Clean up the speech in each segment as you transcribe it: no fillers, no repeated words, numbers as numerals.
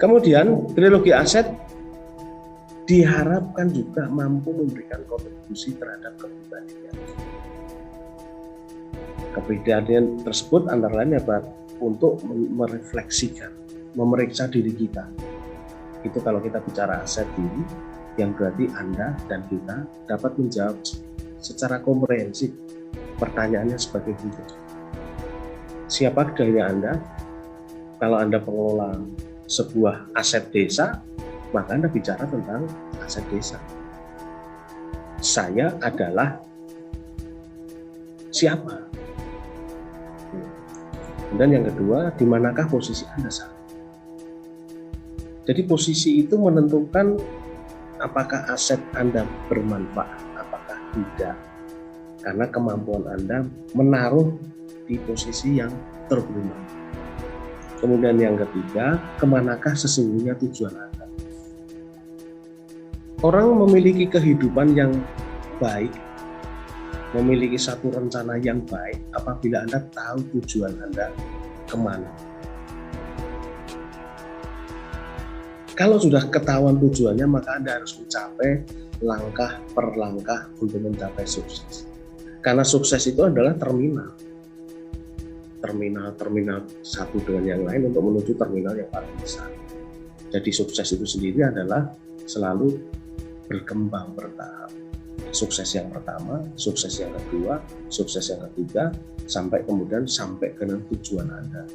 Kemudian trilogi aset diharapkan juga mampu memberikan kontribusi terhadap kepribadian. Kepribadian tersebut antara lain apa? Untuk merefleksikan, memeriksa diri kita. Itu kalau kita bicara aset diri, yang berarti Anda dan kita dapat menjawab secara komprehensif pertanyaannya sebagai berikut. Siapa diri Anda? Kalau Anda pengelola sebuah aset desa, maka Anda bicara tentang aset desa. Saya adalah siapa? Dan yang kedua, di manakah posisi Anda saat ini? Jadi posisi itu menentukan apakah aset Anda bermanfaat, apakah tidak. Karena kemampuan Anda menaruh di posisi yang terbermanfaat. Kemudian yang ketiga, kemanakah sesungguhnya tujuan Anda? Orang memiliki kehidupan yang baik, memiliki satu rencana yang baik apabila Anda tahu tujuan Anda kemana. Kalau sudah ketahuan tujuannya, maka Anda harus mencapai langkah per langkah untuk mencapai sukses. Karena sukses itu adalah terminal satu dengan yang lain untuk menuju terminal yang paling besar. Jadi sukses itu sendiri adalah selalu berkembang bertahap. Sukses yang pertama, sukses yang kedua, sukses yang ketiga, sampai kemudian sampai ke tujuan Anda.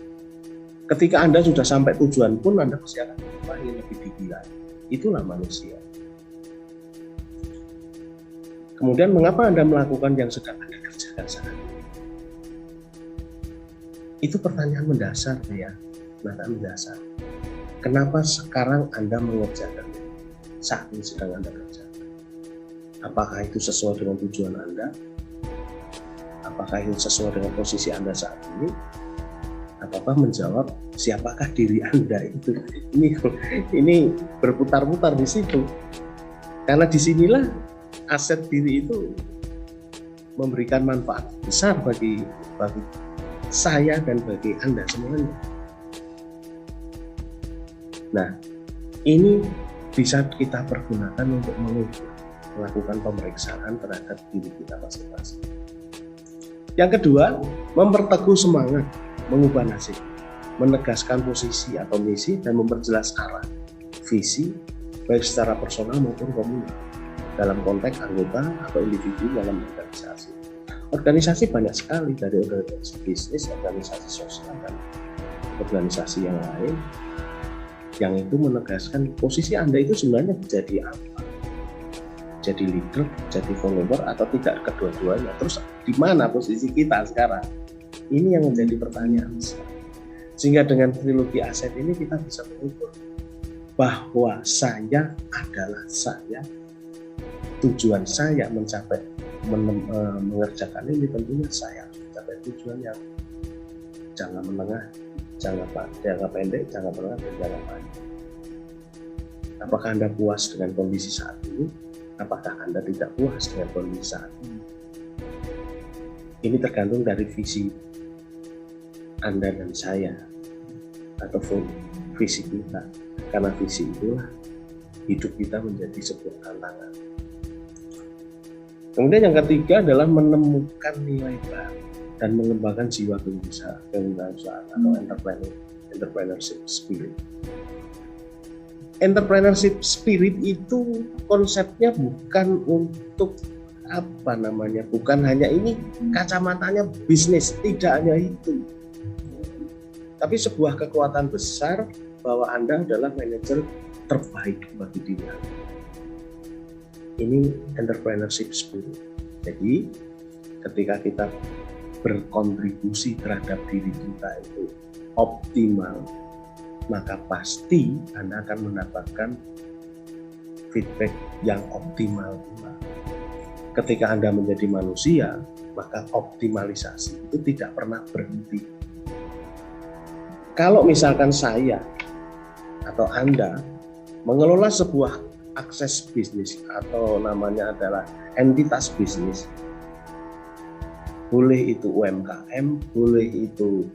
Ketika Anda sudah sampai tujuan pun Anda pasti akan ingin lebih tinggi lagi. Itulah manusia. Kemudian mengapa Anda melakukan yang sedang Anda kerjakan saat ini? Itu pertanyaan mendasar ya, mendasar. Kenapa sekarang Anda mengerjakan saat ini sedang Anda kerjakan? Apakah itu sesuai dengan tujuan Anda? Apakah itu sesuai dengan posisi Anda saat ini? Apakah menjawab siapakah diri Anda itu? Ini berputar-putar di situ. Karena disinilah aset diri itu memberikan manfaat besar bagi saya dan bagi Anda semuanya. Nah, ini bisa kita pergunakan untuk melakukan pemeriksaan terhadap diri kita masing-masing. Yang kedua, memperteguh semangat, mengubah nasib, menegaskan posisi atau misi dan memperjelas arah, visi, baik secara personal maupun komunitas dalam konteks anggota atau individu dalam organisasi. Organisasi banyak sekali, dari organisasi bisnis, organisasi sosial, dan organisasi yang lain, yang itu menegaskan posisi Anda itu sebenarnya jadi apa? Jadi leader, jadi follower, atau tidak kedua-duanya. Terus di mana posisi kita sekarang? Ini yang menjadi pertanyaan. Sehingga dengan trilogi aset ini kita bisa mengukur bahwa saya adalah saya. Tujuan saya mengerjakan ini tentunya saya harus mencapai tujuan yang jangka menengah, jangka pendek, jangka menengah, dan jangka panjang. Apakah Anda puas dengan kondisi saat ini? Apakah Anda tidak puas dengan kondisi saat ini? Ini tergantung dari visi Anda dan saya, ataupun visi kita. Karena visi itulah hidup kita menjadi sebuah tantangan. Kemudian yang ketiga adalah menemukan nilai baru dan mengembangkan jiwa kewirausahaan atau entrepreneurship spirit. Entrepreneurship spirit itu konsepnya bukan untuk bukan hanya ini kacamatanya bisnis, tidak hanya itu. Tapi sebuah kekuatan besar bahwa Anda adalah manajer terbaik bagi diri Anda. Ini entrepreneurship spirit. Jadi ketika kita berkontribusi terhadap diri kita itu optimal, maka pasti Anda akan mendapatkan feedback yang optimal pula. Ketika Anda menjadi manusia, maka optimalisasi itu tidak pernah berhenti. Kalau misalkan saya atau Anda mengelola sebuah akses bisnis atau namanya adalah entitas bisnis, boleh itu UMKM, boleh itu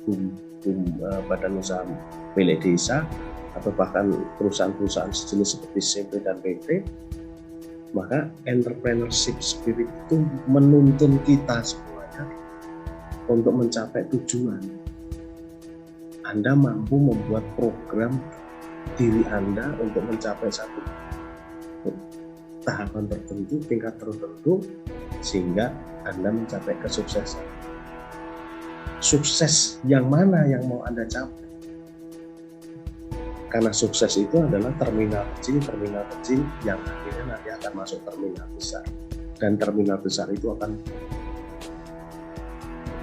badan usaha milik desa, atau bahkan perusahaan-perusahaan sejenis seperti CP dan PT, maka entrepreneurship spirit itu menuntun kita semuanya untuk mencapai tujuan. Anda mampu membuat program diri Anda untuk mencapai satu tahapan tertentu, tingkat tertentu, sehingga Anda mencapai kesuksesan. Sukses yang mana yang mau Anda capai? Karena sukses itu adalah terminal kecil yang akhirnya nanti akan masuk terminal besar. Dan terminal besar itu akan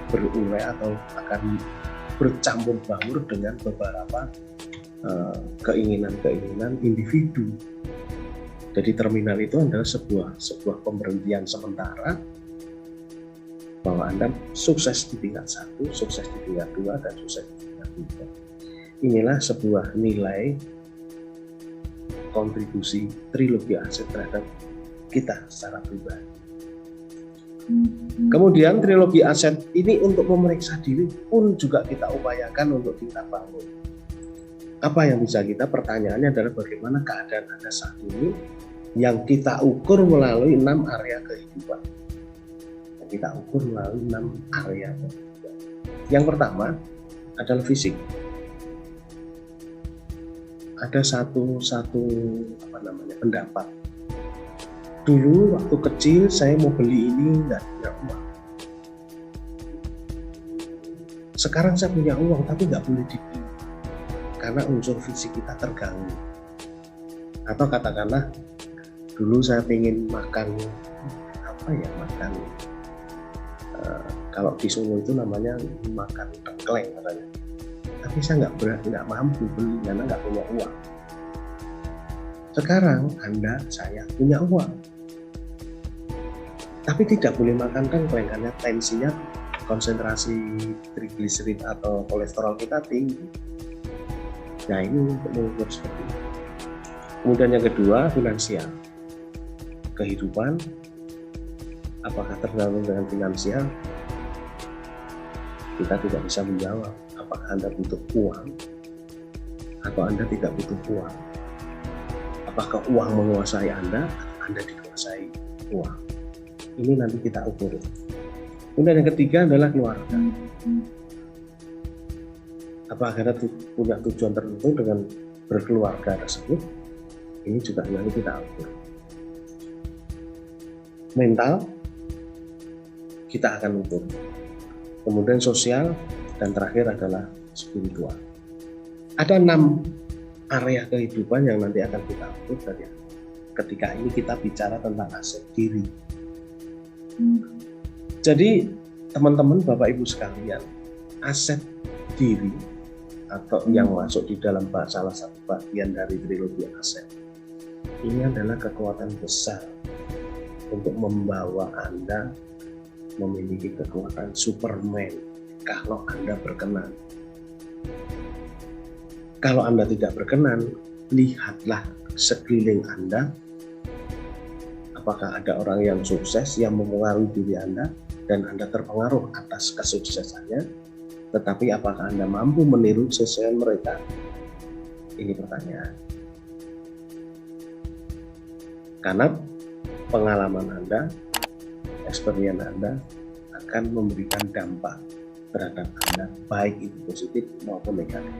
berurai atau akan bercampur baur dengan beberapa keinginan-keinginan individu. Jadi terminal itu adalah sebuah pemberhentian sementara bahwa Anda sukses di tingkat 1, sukses di tingkat 2, dan sukses di tingkat 3. Inilah sebuah nilai kontribusi trilogi aset terhadap kita secara pribadi. Kemudian trilogi aset ini untuk memeriksa diri pun juga kita upayakan untuk kita bangun. Apa yang bisa kita? Pertanyaannya adalah bagaimana keadaan Anda saat ini yang kita ukur melalui 6 area kehidupan. Kita ukur melalui 6 area kehidupan. Yang pertama adalah fisik. Ada satu pendapat. Dulu waktu kecil saya mau beli ini nggak punya uang. Sekarang saya punya uang tapi nggak boleh dibeli karena unsur fisik kita terganggu. Atau katakanlah dulu saya pengen makan kalau di Solo itu namanya makan tengkleng katanya. Tapi saya nggak mampu beli karena nggak punya uang. Sekarang saya punya uang, tapi tidak boleh makan tengkleng karena tensinya, konsentrasi trigliserid atau kolesterol kita tinggi. Nah ini untuk mengukur seperti itu. Kemudian yang kedua, finansial. Kehidupan, apakah tergantung dengan finansial? Kita tidak bisa menjawab apakah Anda butuh uang atau Anda tidak butuh uang. Apakah uang menguasai Anda atau Anda dikuasai uang. Ini nanti kita ukur. Kemudian yang ketiga adalah keluarga. Apakah Anda punya tujuan tertentu dengan berkeluarga tersebut? Ini juga nanti kita ukur. Mental kita akan ukur. Kemudian sosial, dan terakhir adalah spiritual. Ada 6 area kehidupan yang nanti akan kita ukur dari ketika ini kita bicara tentang aset diri. Jadi teman-teman, Bapak Ibu sekalian, aset diri atau yang masuk di dalam salah satu bagian dari trilogi aset ini adalah kekuatan besar untuk membawa Anda memiliki kekuatan Superman kalau Anda berkenan. Kalau Anda tidak berkenan, lihatlah sekeliling Anda. Apakah ada orang yang sukses yang mempengaruhi diri Anda dan Anda terpengaruh atas kesuksesannya, tetapi apakah Anda mampu meniru sesuai mereka? Ini pertanyaan. Karena pengalaman Anda, experience Anda akan memberikan dampak terhadap Anda, baik itu positif maupun negatif.